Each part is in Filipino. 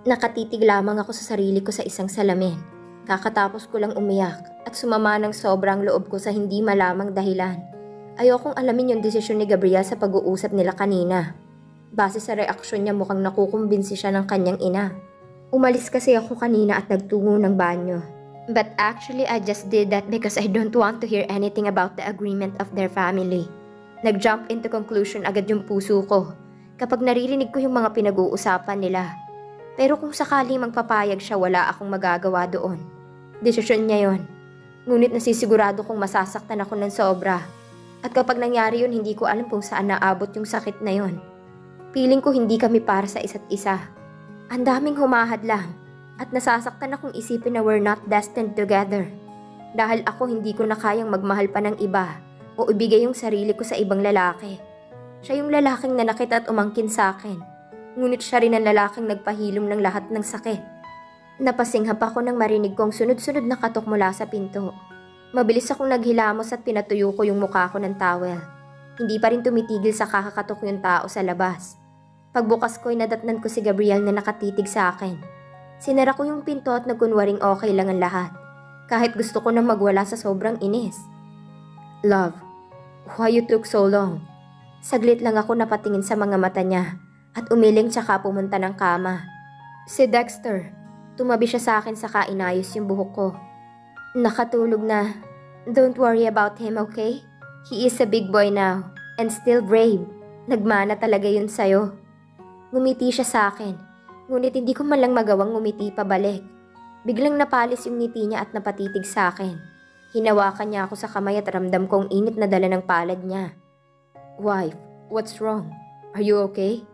Nakatitig lamang ako sa sarili ko sa isang salamin. Kakatapos ko lang umiyak at sumama ng sobrang loob ko sa hindi malamang dahilan. Ayokong alamin yung desisyon ni Gabriel sa pag-uusap nila kanina. Base sa reaksyon niya mukhang nakukumbinsi siya ng kanyang ina. Umalis kasi ako kanina at nagtungo ng banyo. But actually I just did that because I don't want to hear anything about the agreement of their family. Nag-jump into conclusion agad yung puso ko kapag naririnig ko yung mga pinag-uusapan nila. Pero kung sakali magpapayag siya, wala akong magagawa doon. Desisyon niya yon. Ngunit nasisigurado kong masasaktan ako ng sobra. At kapag nangyari yun, hindi ko alam kung saan naabot yung sakit na yon. Feeling ko hindi kami para sa isa't isa. Ang daming humahadlang. At nasasaktan akong isipin na we're not destined together. Dahil ako hindi ko na kayang magmahal pa ng iba o ibigay yung sarili ko sa ibang lalaki. Siya yung lalaking nanakit at umangkin sa akin. Ngunit siya rin ang lalaking nagpahilom ng lahat ng sakit. Napasinghap ako nang marinig kong sunod-sunod na katok mula sa pinto. Mabilis akong naghilamos at pinatuyo ko yung mukha ko ng towel. Hindi pa rin tumitigil sa kakakatok yung tao sa labas. Pagbukas ko'y nadatnan ko si Gabriel na nakatitig sa akin. Sinara ko yung pinto at nagkunwaring okay lang ang lahat. Kahit gusto ko na magwala sa sobrang inis. Love, why you took so long? Saglit lang ako napatingin sa mga mata niya at umiling tsaka pumunta ng kama. Si Dexter, tumabi siya sa akin saka inayos yung buhok ko. Nakatulog na. Don't worry about him, okay? He is a big boy now and still brave. Nagmana talaga yun sa'yo. Ngumiti siya sa akin, ngunit hindi ko man lang magawang ngumiti pabalik. Biglang napalis yung ngiti niya at napatitig sa akin. Hinawakan niya ako sa kamay at ramdam kong init na dala ng palad niya. Wife, what's wrong? Are you okay?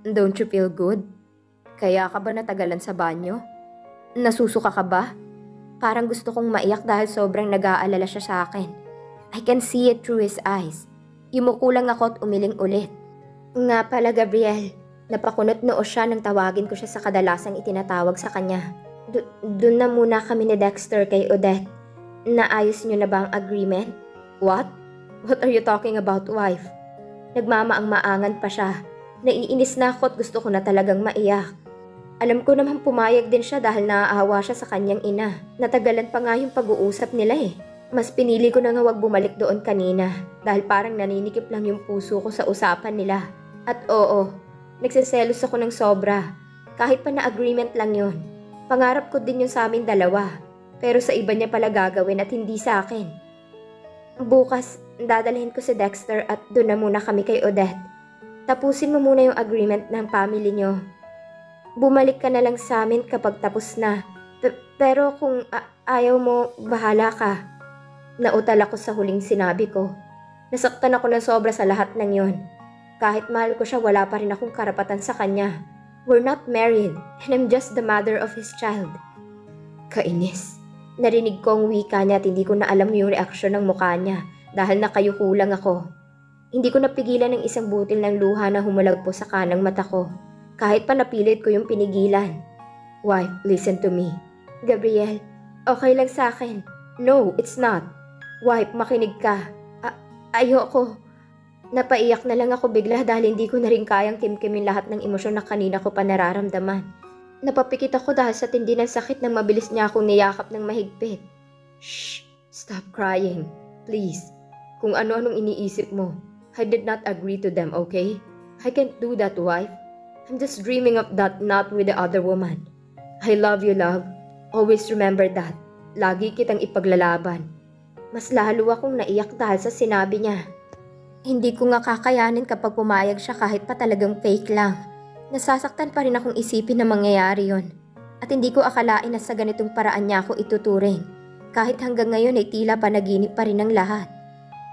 Don't you feel good? Kaya ka ba natagalan sa banyo? Nasusuka ka ba? Parang gusto kong maiyak dahil sobrang nag-aalala siya sa akin. I can see it through his eyes. Yumuko lang ako at umiling ulit. Nga pala Gabriel, napakunot noo siya nang tawagin ko siya sa kadalasang itinatawag sa kanya. Doon na muna kami ni Dexter kay Odette. Naayos niyo na ba ang agreement? What? What are you talking about, wife? Nagmamaang-maangan pa siya. Naiinis na ako at gusto ko na talagang maiyak. Alam ko naman pumayag din siya dahil naaawa siya sa kanyang ina. Natagalan pa nga yung pag-uusap nila eh. Mas pinili ko na nga wag bumalik doon kanina dahil parang naninikip lang yung puso ko sa usapan nila. At oo, nagsiselos ako ng sobra. Kahit pa na agreement lang yun. Pangarap ko din yun sa amin dalawa. Pero sa iba niya pala gagawin at hindi sa akin. Bukas, dadalhin ko si Dexter at doon na muna kami kay Odette. Tapusin mo muna yung agreement ng family niyo. Bumalik ka na lang sa amin kapag tapos na. Pero kung ayaw mo, bahala ka. Nautal ako sa huling sinabi ko. Nasaktan ako ng sobra sa lahat ng yon. Kahit mahal ko siya, wala pa rin akong karapatan sa kanya. We're not married and I'm just the mother of his child. Kainis. Narinig ko ang wika niya at hindi ko na alam yung reaksyon ng mukha niya dahil nakayuko lang ako. Hindi ko napigilan ng isang butil ng luha na humulagpo sa kanang mata ko. Kahit pa napilit ko yung pinigilan. Wife, listen to me. Gabriel, okay lang sa akin. No, it's not. Wife, makinig ka. Ayoko. Napaiyak na lang ako bigla dahil hindi ko na rin kayang kimkimin lahat ng emosyon na kanina ko pa nararamdaman. Napapikit ako dahil sa tindi ng sakit na mabilis niya akong niyakap ng mahigpit. Shh! Stop crying. Please. Kung ano-anong iniisip mo. I did not agree to them, okay? I can't do that, wife. I'm just dreaming of that, not with the other woman. I love you, love. Always remember that. Lagi kitang ipaglalaban. Mas lalo akong naiyak dahil sa sinabi niya. Hindi ko nga kakayanin kapag pumayag siya kahit pa talagang fake lang. Nasasaktan pa rin akong isipin na mangyayari yon. At hindi ko akalain na sa ganitong paraan niya ako ituturing. Kahit hanggang ngayon ay tila panaginip pa rin ang lahat.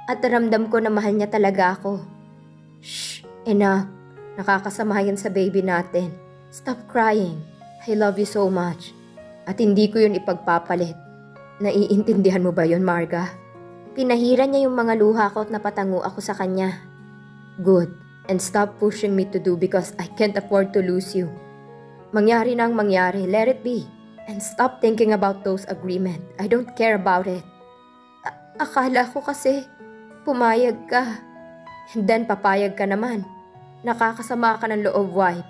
At ramdam ko na mahal niya talaga ako. Shh! Enough. Nakakasama yan sa baby natin. Stop crying. I love you so much. At hindi ko yun ipagpapalit. Naiintindihan mo ba yon, Marga? Pinahiran niya yung mga luha ko at napatango ako sa kanya. Good. And stop pushing me to do because I can't afford to lose you. Mangyari na ang mangyari, let it be. And stop thinking about those agreement. I don't care about it. Akala ko kasi pumayag ka. And then papayag ka naman. Nakakasama ka ng loob, wife.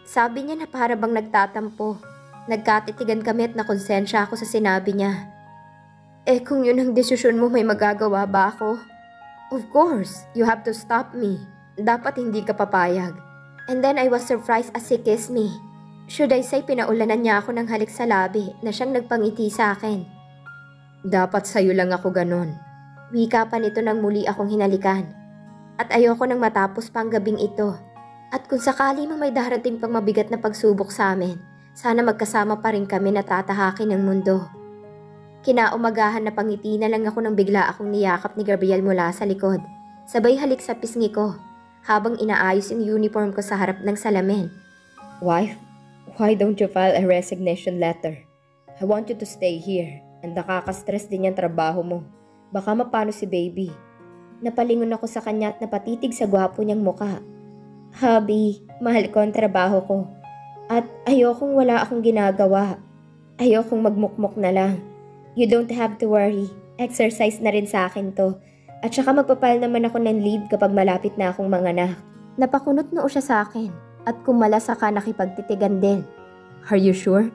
Sabi niya na para bang nagtatampo. Nagkatitigan kami at nakonsensya ako sa sinabi niya. Kung yun ang desisyon mo, may magagawa ba ako? Of course, you have to stop me. Dapat hindi ka papayag. And then I was surprised as he kissed me. Should I say pinaulanan niya ako ng halik sa labi na siyang nagpangiti sa akin. Dapat sa'yo lang ako ganon. Wika pa nito nang muli akong hinalikan. At ayoko nang matapos pang gabing ito. At kung sakali mo may darating pang mabigat na pagsubok sa amin, sana magkasama pa rin kami na tatahakin ng mundo. Kinaumagahan na pangiti na lang ako nang bigla akong niyakap ni Gabriel mula sa likod. Sabay halik sa pisngi ko, habang inaayos yung uniform ko sa harap ng salamin. Wife, why don't you file a resignation letter? I want you to stay here, and nakaka-stress din yung trabaho mo. Baka mapano si baby. Napalingon ako sa kanya at napatitig sa gwapo niyang muka. Hubby, mahal ko ang trabaho ko. At ayokong wala akong ginagawa. Ayokong magmukmok na lang. You don't have to worry. Exercise na rin sa akin to. At saka magpapile naman ako ng leave kapag malapit na akong manganak. Napakunot noo siya sa akin at kumala saka nakipagtitigan din. Are you sure?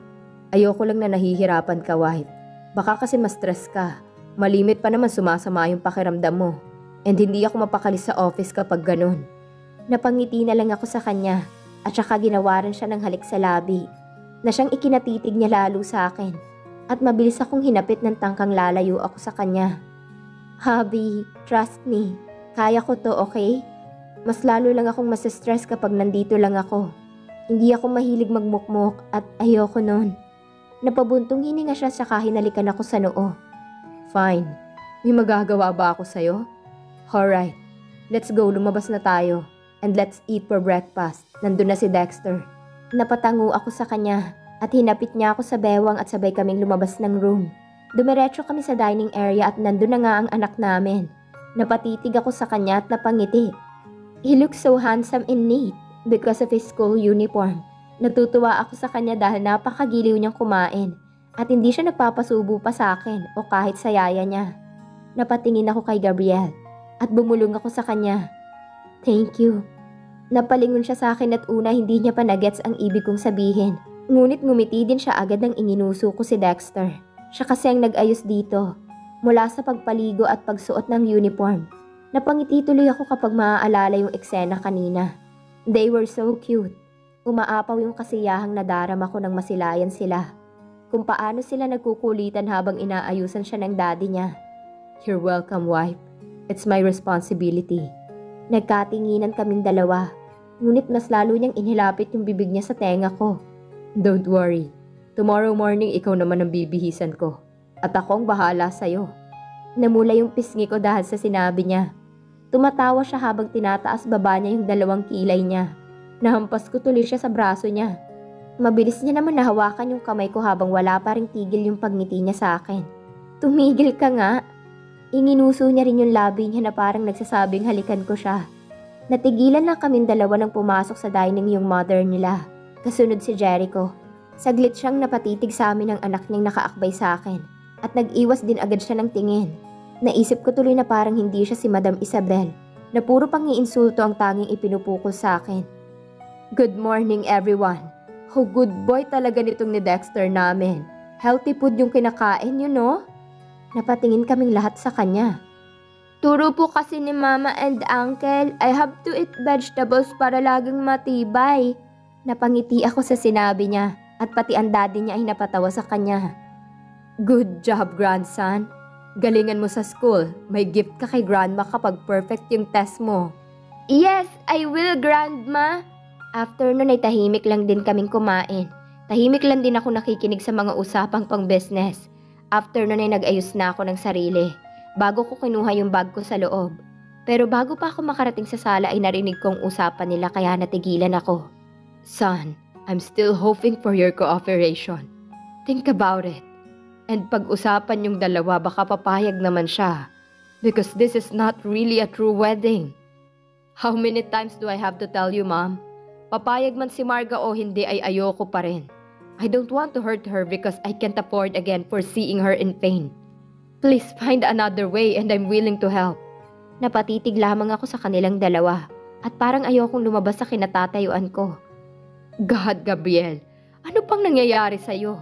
Ayoko lang na nahihirapan ka, wife. Baka kasi ma-stress ka. Malimit pa naman sumasama yung pakiramdam mo. And hindi ako mapakali sa office kapag ganun. Napangiti na lang ako sa kanya at saka ginawaran siya ng halik sa labi na siyang ikinatitig niya lalo sa akin at mabilis akong hinapit ng tangkang lalayo ako sa kanya. Hubby, trust me. Kaya ko to, okay? Mas lalo lang akong masistress kapag nandito lang ako. Hindi ako mahilig magmukmok at ayoko nun. Napabuntong hininga siya saka hinalikan ako sa noo. Fine. May magagawa ba ako sa'yo? Alright. Let's go, lumabas na tayo. And let's eat for breakfast. Nandun na si Dexter. Napatango ako sa kanya at hinapit niya ako sa bewang at sabay kaming lumabas ng room. Dumiretso kami sa dining area at nandun na nga ang anak namin. Napatitig ako sa kanya at napangiti. He looks so handsome and neat because of his school uniform. Natutuwa ako sa kanya dahil napakagiliw niyang kumain at hindi siya nagpapasubo pa sa akin o kahit sa yaya niya. Napatingin ako kay Gabriel at bumulong ako sa kanya. Thank you. Napalingon siya sa akin at una hindi niya pa nagets ang ibig kong sabihin. Ngunit ngumiti din siya agad nang inginuso ko si Dexter. Siya kasi ang nag-ayos dito, mula sa pagpaligo at pagsuot ng uniform. Napangiti tuloy ako kapag maaalala yung eksena kanina. They were so cute. Umaapaw yung kasiyahang nadarama ko nang masilayan sila. Kung paano sila nagkukulitan habang inaayusan siya ng daddy niya. You're welcome, wife. It's my responsibility. Nagkatinginan kaming dalawa, ngunit mas lalo niyang inilapit yung bibig niya sa tenga ko. Don't worry. Tomorrow morning, ikaw naman ang bibihisan ko. At ako ang bahala sa'yo. Namula yung pisngi ko dahil sa sinabi niya. Tumatawa siya habang tinataas baba niya yung dalawang kilay niya. Nahampas ko tuloy siya sa braso niya. Mabilis niya naman nahawakan yung kamay ko habang wala pa ring tigil yung pagngiti niya sa akin. Tumigil ka nga. Inginuso niya rin yung labi niya na parang nagsasabing halikan ko siya. Natigilan lang kaming dalawa nang pumasok sa dining yung mother nila. Kasunod si Jericho. Saglit siyang napatitig sa amin ng anak niyang nakaakbay sa akin at nag-iwas din agad siya ng tingin. Naisip ko tuloy na parang hindi siya si Madam Isabel na puro pang-iinsulto ang tanging ipinupukol sa akin. Good morning everyone. Oh, good boy talaga nitong ni Dexter namin. Healthy food yung kinakain, you know? Napatingin kaming lahat sa kanya. Turo po kasi ni Mama and Uncle, I have to eat vegetables para laging matibay. Napangiti ako sa sinabi niya. At pati ang daddy niya ay napatawa sa kanya. Good job, grandson. Galingan mo sa school. May gift ka kay grandma kapag perfect yung test mo. Yes, I will, grandma. After nun ay tahimik lang din kaming kumain. Tahimik lang din ako nakikinig sa mga usapang pang business. After nun ay nag-ayos na ako ng sarili. Bago ko kinuha yung bag ko sa loob. Pero bago pa ako makarating sa sala ay narinig kong usapan nila kaya natigilan ako. Son, I'm still hoping for your cooperation. Think about it. And pag-usapan yung dalawa baka papayag naman siya. Because this is not really a true wedding. How many times do I have to tell you, Mom? Papayag man si Marga o hindi ay ayoko pa rin. I don't want to hurt her because I can't afford again for seeing her in pain. Please find another way and I'm willing to help. Napatitig lamang ako sa kanilang dalawa at parang ayokong lumabas sa kinatatayuan ko. God, Gabriel, ano pang nangyayari sa'yo?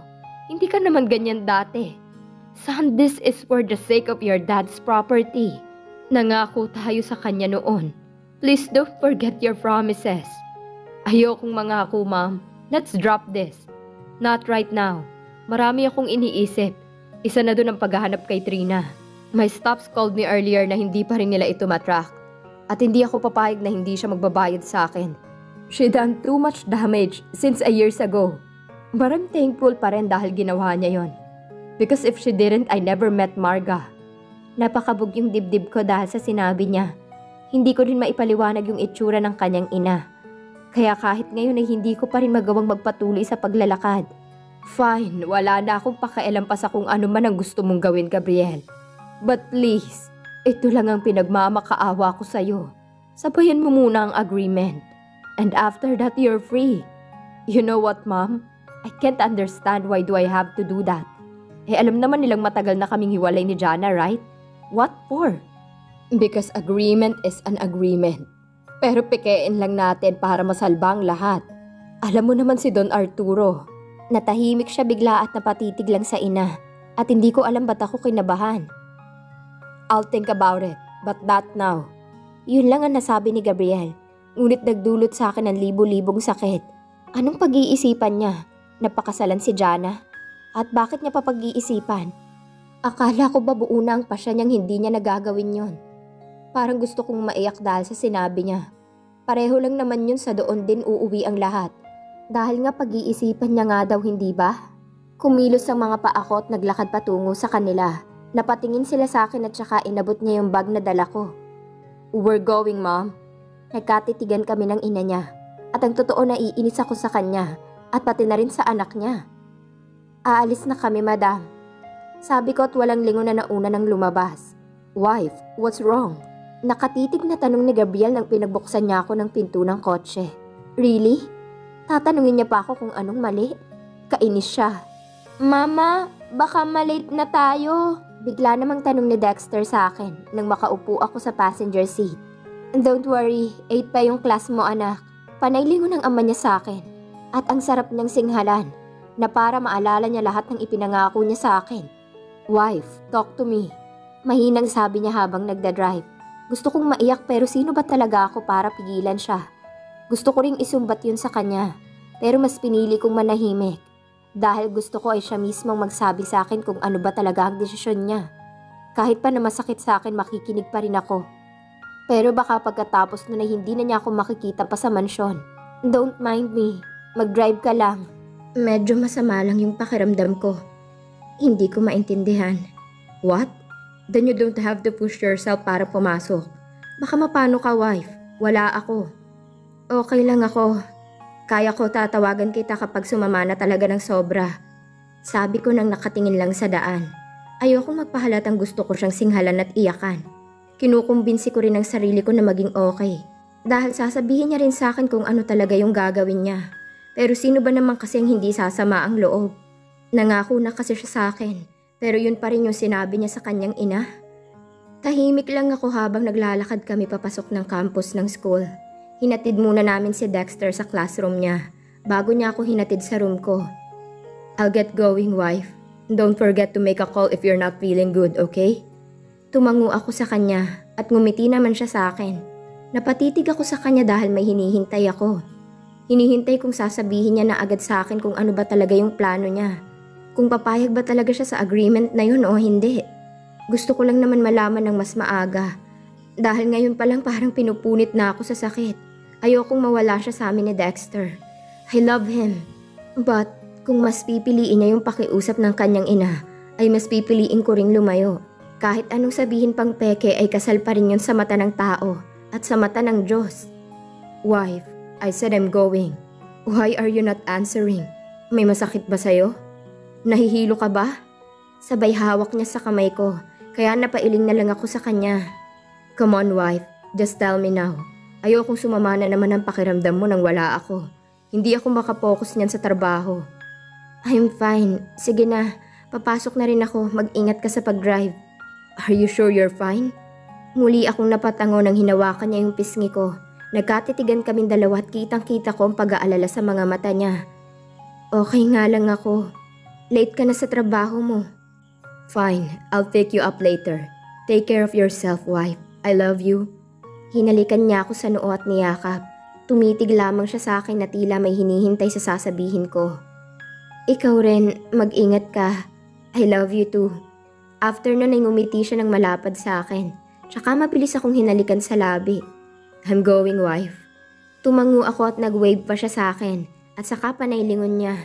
Hindi ka naman ganyan dati. Son, this is for the sake of your dad's property. Nangako tayo sa kanya noon. Please don't forget your promises. Ayokong mangako, Mom. Let's drop this. Not right now. Marami akong iniisip. Isa na doon ang paghahanap kay Trina. My staffs called me earlier na hindi pa rin nila ito matrack. At hindi ako papayag na hindi siya magbabayad sa akin. She done too much damage since a years ago. But I'm thankful pa rin dahil ginawa niya yon. Because if she didn't, I never met Marga. Napakabog yung dibdib ko dahil sa sinabi niya. Hindi ko rin maipaliwanag yung itsura ng kanyang ina. Kaya kahit ngayon ay hindi ko pa rin magawang magpatuloy sa paglalakad. Fine, wala na akong pakialam pa sa kung ano man ang gusto mong gawin, Gabriel. But please, ito lang ang pinagmamakaawa ko sa'yo. Sabayan mo muna ang agreement. And after that, you're free. You know what, Mom? I can't understand why do I have to do that. Alam naman nilang matagal na kaming hiwalay ni Jana, right? What for? Because agreement is an agreement. Pero pikein lang natin para masalba ang lahat. Alam mo naman si Don Arturo. Natahimik siya bigla at napatitig lang sa ina. At hindi ko alam ba't ako kinabahan. I'll think about it, but not now. Yun lang ang nasabi ni Gabriel. Ngunit nagdulot sa akin ng libo-libong sakit. Anong pag-iisipan niya? Napakasalan si Jana? At bakit niya pa pag-iisipan? Akala ko ba buo na ang pasya niyang hindi niya nagagawin yon? Parang gusto kong maiyak dahil sa sinabi niya. Pareho lang naman yun sa doon din uuwi ang lahat. Dahil nga pag-iisipan niya nga daw, hindi ba? Kumilos ang mga paa ko at naglakad patungo sa kanila. Napatingin sila sa akin at saka inabot niya yung bag na dala ko. We're going, Mom. Nagkatitigan kami ng ina niya. At ang totoo na iinis ako sa kanya. At pati na rin sa anak niya. Aalis na kami, Madam. Sabi ko at walang lingon na nauna nang lumabas. Wife, what's wrong? Nakatitig na tanong ni Gabriel nang pinagbuksan niya ako ng pinto ng kotse. Really? Tatanungin niya pa ako kung anong mali? Kainis siya. Mama, baka malate na tayo. Bigla namang tanong ni Dexter sa akin nang makaupo ako sa passenger seat. Don't worry, 8 pa yung class mo, anak. Panay lingon ng ama niya sa akin. At ang sarap niyang singhalan na para maalala niya lahat ng ipinangako niya sa akin. Wife, talk to me. Mahinang sabi niya habang nagdadrive. Gusto kong maiyak pero sino ba talaga ako para pigilan siya? Gusto ko ring isumbat yun sa kanya. Pero mas pinili kong manahimik. Dahil gusto ko ay siya mismong magsabi sa akin kung ano ba talaga ang desisyon niya. Kahit pa na masakit sa akin, makikinig pa rin ako. Pero baka pagkatapos na hindi na niya ako makikita pa sa mansyon. Don't mind me. Mag-drive ka lang. Medyo masama lang yung pakiramdam ko. Hindi ko maintindihan. What? Then you don't have to push yourself para pumasok. Baka mapano ka, wife? Wala ako. Okay lang ako. Kaya ko tatawagan kita kapag sumama na talaga ng sobra. Sabi ko nang nakatingin lang sa daan. Ayokong magpahalatang gusto ko siyang singhalan at iyakan. Kinukumbinsi ko rin ang sarili ko na maging okay. Dahil sasabihin niya rin sa akin kung ano talaga yung gagawin niya. Pero sino ba naman kasi ang hindi sasama ang loob? Nangako na kasi siya sa akin. Pero yun pa rin yung sinabi niya sa kanyang ina. Tahimik lang ako habang naglalakad kami papasok ng campus ng school. Hinatid muna namin si Dexter sa classroom niya bago niya ako hinatid sa room ko. I'll get going, wife. Don't forget to make a call if you're not feeling good, okay? Tumango ako sa kanya at ngumiti naman siya sa akin. Napatitig ako sa kanya dahil may hinihintay ako. Hinihintay kong sasabihin niya na agad sa akin kung ano ba talaga yung plano niya. Kung papayag ba talaga siya sa agreement na yun o hindi. Gusto ko lang naman malaman ng mas maaga. Dahil ngayon pa lang parang pinupunit na ako sa sakit. Ayokong mawala siya sa amin ni Dexter. I love him. But kung mas pipiliin niya yung pakiusap ng kanyang ina, ay mas pipiliin ko ring lumayo. Kahit anong sabihin pang peke ay kasal pa rin yun sa mata ng tao at sa mata ng Diyos. Wife, I said I'm going. Why are you not answering? May masakit ba sa'yo? Nahihilo ka ba? Sabay hawak niya sa kamay ko, kaya napailing na lang ako sa kanya. Come on, wife. Just tell me now. Ayokong sumama na naman ang pakiramdam mo nang wala ako. Hindi ako makapokus niyan sa trabaho. I'm fine. Sige na. Papasok na rin ako. Mag-ingat ka sa pag-drive. Are you sure you're fine? Muli akong napatango nang hinawakan niya yung pisngi ko. Nagkatitigan kaming dalawa at kitang-kita ko ang pag-aalala sa mga mata niya. Okay nga lang ako. Late ka na sa trabaho mo. Fine, I'll pick you up later. Take care of yourself, wife. I love you. Hinalikan niya ako sa noo at niyakap. Tumitig lamang siya sa akin na tila may hinihintay sa sasabihin ko. Ikaw rin, mag-ingat ka. I love you too. After nun ay ngumiti siya ng malapad sa akin. Tsaka mabilis akong hinalikan sa labi. I'm going, wife. Tumango ako at nag-wave pa siya sa akin at saka panaylingon niya.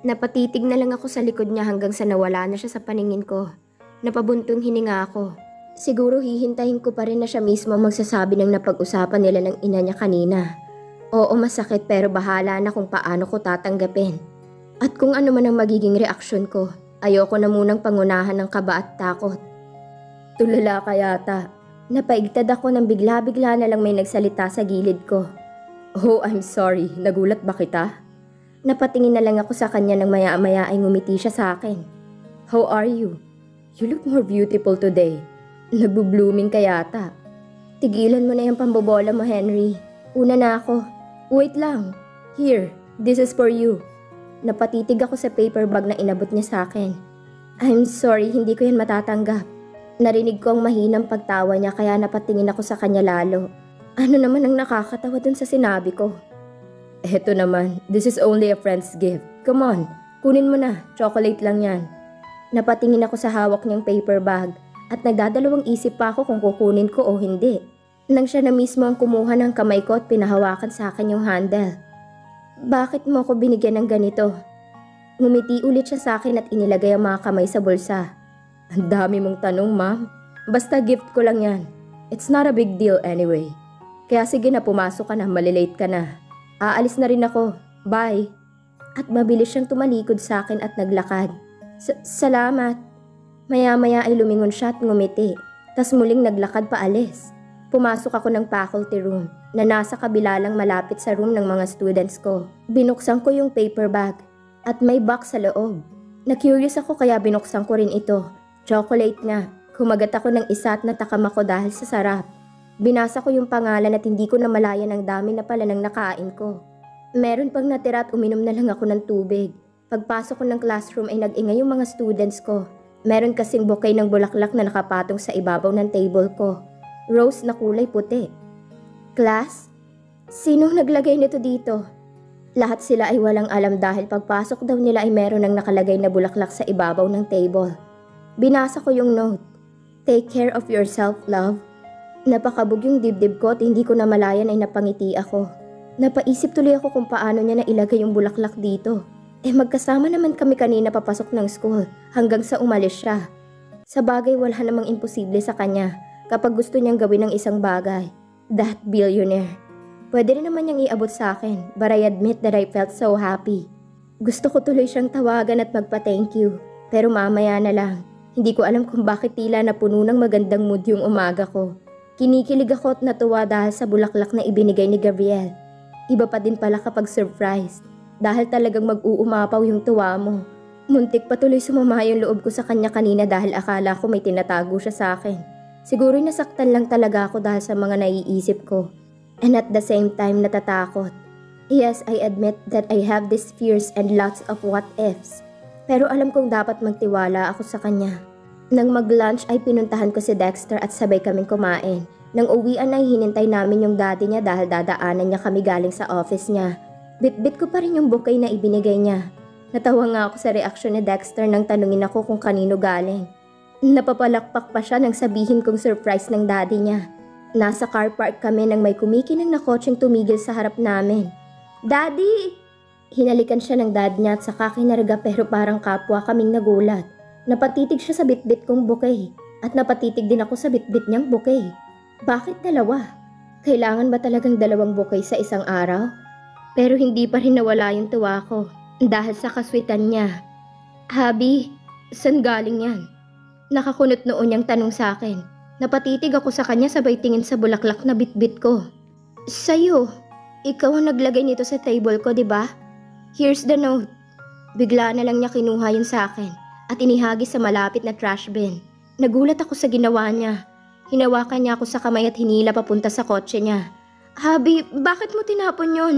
Napatitig na lang ako sa likod niya hanggang sa nawala na siya sa paningin ko. Napabuntong hininga ako. Siguro hihintayin ko pa rin na siya mismo magsasabi ng napag-usapan nila ng ina niya kanina. Oo, masakit pero bahala na kung paano ko tatanggapin. At kung ano man ang magiging reaksyon ko, ayoko na munang pangunahan ng kaba at takot. Tulala ka yata. Napaigtad ako nang bigla-bigla na lang may nagsalita sa gilid ko. Oh, I'm sorry. Nagulat ba kita? Napatingin na lang ako sa kanya nang maya-maya ay ngumiti siya sa akin. How are you? You look more beautiful today. Nagbo-blooming ka yata. Tigilan mo na yung pambobola mo, Henry. Una na ako. Wait lang. Here, this is for you. Napatitig ako sa paper bag na inabot niya sa akin. I'm sorry, hindi ko yan matatanggap. Narinig ko ang mahinang pagtawa niya kaya napatingin ako sa kanya lalo. Ano naman ang nakakatawa dun sa sinabi ko? Eto naman, this is only a friend's gift. Come on, kunin mo na, chocolate lang yan. Napatingin ako sa hawak niyang paper bag at nagdadalawang isip pa ako kung kukunin ko o hindi. Nang siya na mismo ang kumuha ng kamay ko at pinahawakan sa akin yung handle. Bakit mo ako binigyan ng ganito? Ngumiti ulit siya sa akin at inilagay ang mga kamay sa bulsa. Ang dami mong tanong, ma'am. Basta gift ko lang yan. It's not a big deal anyway. Kaya sige na, pumasok ka na, malilate ka na. Aalis na rin ako. Bye. At mabilis siyang tumalikod sa akin at naglakad. Salamat. Maya-maya ay lumingon siya at ngumiti. Tas muling naglakad paalis. Pumasok ako ng faculty room na nasa kabila lang malapit sa room ng mga students ko. Binuksan ko yung paper bag at may box sa loob. Na-curious ako kaya binuksan ko rin ito. Chocolate nga. Kumagat ako ng isa at natakam ako dahil sa sarap. Binasa ko yung pangalan at hindi ko namalayan ang dami na pala ng nakain ko. Meron pang natira at uminom na lang ako ng tubig. Pagpasok ko ng classroom ay nag-ingay yung mga students ko. Meron kasing bouquet ng bulaklak na nakapatong sa ibabaw ng table ko. Rose na kulay puti. Class? Sinong naglagay nito dito? Lahat sila ay walang alam dahil pagpasok daw nila ay meron ng nakalagay na bulaklak sa ibabaw ng table. Binasa ko yung note. Take care of yourself, love. Napakabog yung dibdib ko at hindi ko namalayan ay napangiti ako. Napaisip tuloy ako kung paano niya nailagay yung bulaklak dito. Magkasama naman kami kanina papasok ng school hanggang sa umalis siya. Sa bagay wala namang imposible sa kanya kapag gusto niyang gawin ng isang bagay. That billionaire. Pwede rin naman niyang iabot sa akin, but I admit that I felt so happy. Gusto ko tuloy siyang tawagan at magpa-thank you, pero mamaya na lang. Hindi ko alam kung bakit tila napuno ng magandang mood yung umaga ko. Kinikilig ako at natuwa dahil sa bulaklak na ibinigay ni Gabriel. Iba pa din pala kapag surprised, dahil talagang mag-uumapaw yung tuwa mo. Muntik pa tuloy sumama yung loob ko sa kanya kanina dahil akala ko may tinatago siya sa akin. Siguro nasaktan lang talaga ako dahil sa mga naiisip ko. And at the same time natatakot. Yes, I admit that I have these fears and lots of what-ifs. Pero alam kong dapat magtiwala ako sa kanya. Nang mag-lunch ay pinuntahan ko si Dexter at sabay kaming kumain. Nang uwian ay hinintay namin yung daddy niya dahil dadaanan niya kami galing sa office niya. Bit-bit ko pa rin yung bouquet na ibinigay niya. Natawa nga ako sa reaksyon ni Dexter nang tanungin ako kung kanino galing. Napapalakpak pa siya nang sabihin kong surprise ng daddy niya. Nasa car park kami nang may kumikinang na kotseng tumigil sa harap namin. Daddy! Hinalikan siya ng dad niya at saka kinarga pero parang kapwa kaming nagulat. Napatitig siya sa bitbit kong bouquet at napatitig din ako sa bitbit niyang bouquet. Bakit dalawa? Kailangan ba talagang dalawang bouquet sa isang araw? Pero hindi pa rin nawala yung tuwa ko dahil sa kaswitan niya. Habi, saan galing yan? Nakakunot noon niyang tanong sa akin. Napatitig ako sa kanya sabay tingin sa bulaklak na bitbit ko. Sa'yo, ikaw ang naglagay nito sa table ko, di ba? Here's the note. Bigla na lang niya kinuha yun sa akin at inihagis sa malapit na trash bin. Nagulat ako sa ginawa niya. Hinawakan niya ako sa kamay at hinila papunta sa kotse niya. Habi, bakit mo tinapon yun?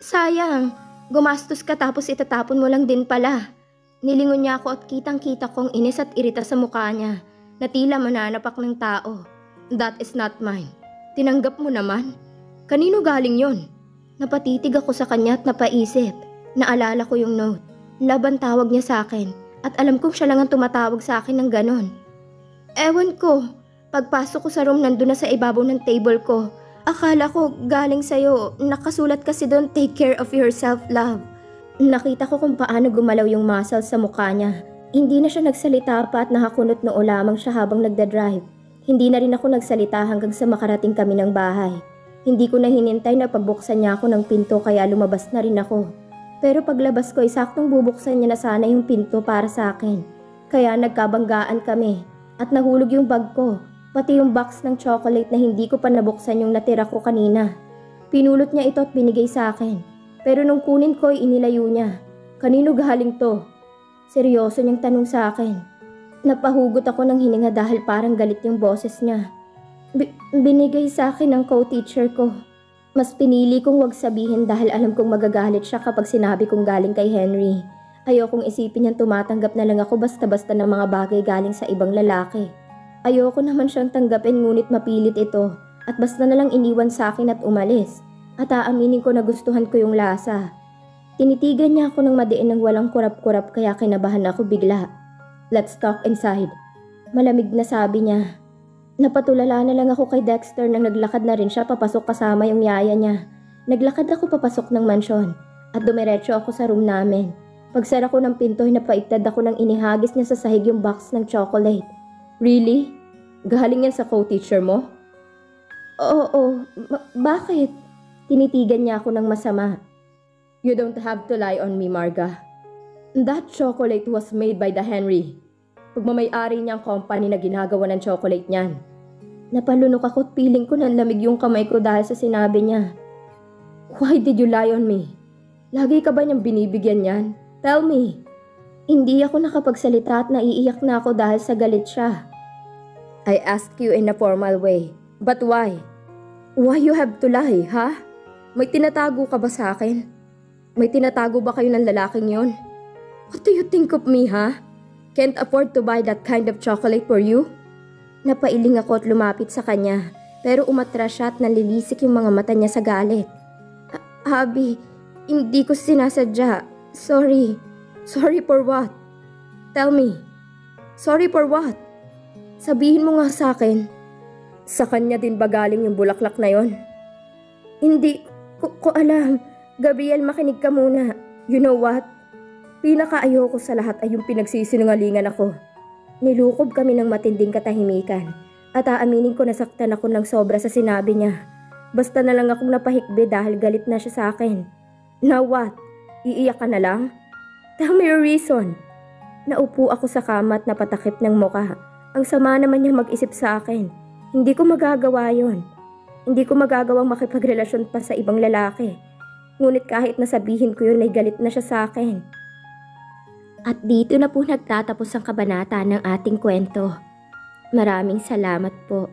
Sayang, gumastos ka tapos itatapon mo lang din pala. Nilingon niya ako at kitang-kita kong inis at irita sa mukha niya na tila mananapak ng tao. That is not mine. Tinanggap mo naman. Kanino galing yon? Napatitig ako sa kanya at napaisip. Naalala ko yung note. Laban tawag niya sa akin at alam kong siya lang ang tumatawag sa akin ng ganon. Ewan ko, pagpasok ko sa room nandun na sa ibabaw ng table ko. Akala ko galing sa'yo, nakasulat kasi doon take care of yourself, love. Nakita ko kung paano gumalaw yung muscles sa mukha niya. Hindi na siya nagsalita pa at nakakunot noo lamang siya habang nagdadrive. Hindi na rin ako nagsalita hanggang sa makarating kami ng bahay. Hindi ko na hinintay na pagbuksan niya ako ng pinto kaya lumabas na rin ako. Pero paglabas ko ay saktong bubuksan niya na sana yung pinto para sa akin. Kaya nagkabanggaan kami at nahulog yung bag ko, pati yung box ng chocolate na hindi ko pa nabuksan yung natira ko kanina. Pinulot niya ito at binigay sa akin. Pero nung kunin ko ay inilayo niya. Kanino galing to? Seryoso niyang tanong sa akin. Napahugot ako ng hininga dahil parang galit yung boses niya. Binigay sa akin ng co-teacher ko. Mas pinili kong wag sabihin dahil alam kong magagalit siya kapag sinabi kong galing kay Henry. Ayokong isipin niyang tumatanggap na lang ako basta-basta ng mga bagay galing sa ibang lalaki. Ayoko naman siyang tanggapin ngunit mapilit ito at basta na lang iniwan sa akin at umalis. At aaminin ko na gustuhan ko yung lasa. Tinitigan niya ako ng madiin ng walang kurap-kurap kaya kinabahan ako bigla. Let's talk inside. Malamig na sabi niya. Napatulala na lang ako kay Dexter nang naglakad na rin siya papasok kasama yung yaya niya. Naglakad ako papasok ng mansyon at dumiretso ako sa room namin. Pagsara ko ng pinto, napaiktad ako nang inihagis niya sa sahig yung box ng chocolate. Really? Galing yan sa co-teacher mo? Oo, bakit? Tinitigan niya ako ng masama. You don't have to lie on me, Marga. That chocolate was made by the Henry. Pagmamay-ari niyang company na ginagawa ng chocolate niyan. Napalunok ako at piling ko na lamig yung kamay ko dahil sa sinabi niya. Why did you lie on me? Lagi ka ba niyang binibigyan niyan? Tell me. Hindi ako nakapagsalita at naiiyak na ako dahil sa galit siya. I asked you in a formal way. But why? Why you have to lie, ha? May tinatago ka ba sa akin? May tinatago ba kayo ng lalaking yon? What do you think of me, ha? Can't afford to buy that kind of chocolate for you? Napailing ako at lumapit sa kanya, pero umatras siya at nalilisik yung mga mata niya sa galit. Abi, hindi ko sinasadya. Sorry. Sorry for what? Tell me. Sorry for what? Sabihin mo nga sa akin. Sa kanya din ba galing yung bulaklak na yon? Hindi ko alam. Gabriel, makinig ka muna. You know what? Pinakaayoko sa lahat ay yung pinagsisinungalingan ako. Nilukob kami ng matinding katahimikan at aaminin ko nasaktan ako ng sobra sa sinabi niya. Basta na lang akong napahikbi dahil galit na siya sa akin. Now what? Iiyak ka na lang? Tell me your reason. Naupo ako sa kama at napatakip ng muka. Ang sama naman niya mag-isip sa akin. Hindi ko magagawa yon. Hindi ko magagawang makipagrelasyon pa sa ibang lalaki. Ngunit kahit nasabihin ko yun ay galit na siya sa akin. At dito na po nagtatapos ang kabanata ng ating kwento. Maraming salamat po.